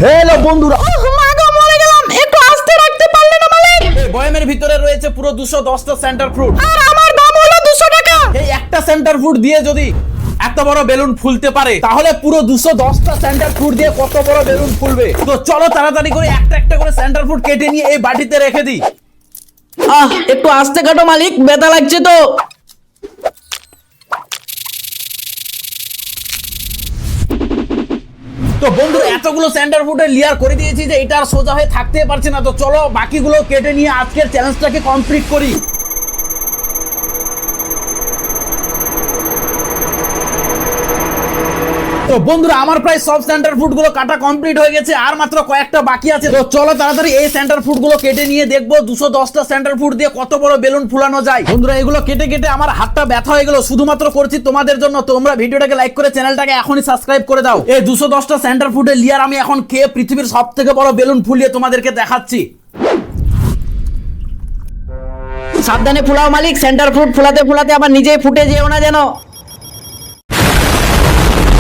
Hello বন্ধুরা, মরে গেলাম, একটু আস্তে রাখতে পারলে না মালিক? এই বয়ামের ভিতরে রয়েছে পুরো 210টা সেন্টার ফ্রুট। আর আমার দাম হলো 200 টাকা। এই একটা সেন্টার ফ্রুট দিয়ে যদি এত বড় বেলুন ফুলতে পারে, তাহলে পুরো 210টা সেন্টার ফ্রুট দিয়ে কত বড় বেলুন ফুলবে। তো চলো তাড়াতাড়ি করে একটা একটা করে সেন্টার ফ্রুট কেটে নিয়ে এই বাটিতে রেখে দিই। একটু আস্তে কাটো মালিক, ব্যথা লাগছে তো। তো বন্ধুরা, এতগুলো সেন্টার ফ্রুটের লেয়ার করে দিয়েছি যে এটা আর সোজা হয়ে থাকতে পারছে না। তো চলো বাকিগুলো কেটে নিয়ে আজকের চ্যালেঞ্জটাকে কমপ্লিট করি। তো বন্ধুরা, আমার প্রায় সব সেন্টার ফ্রুট গুলো কাটা কমপ্লিট হয়ে গেছে, আর মাত্র কয়েকটা বাকি আছে। তো চলো তাড়াতাড়ি এই সেন্টার ফ্রুট গুলো কেটে নিয়ে দেখবো 210টা সেন্টার ফ্রুট দিয়ে কত বড় বেলুন ফুলানো যায়। বন্ধুরা, এগুলো কেটে কেটে আমার হাতটা ব্যথা হয়ে গেল, শুধুমাত্র করছি তোমাদের জন্য। তোমরা ভিডিওটাকে লাইক করে চ্যানেলটাকে এখনই সাবস্ক্রাইব করে দাও। এই 210টা সেন্টার ফ্রুটের লেয়ার আমি এখন খেয়ে পৃথিবীর সব থেকে বড় বেলুন ফুলিয়ে তোমাদেরকে দেখাচ্ছি। সাবধানে ফুলাও মালিক, সেন্টার ফ্রুট ফুলাতে ফুলাতে আবার নিজেই ফুটে যেও না যেন।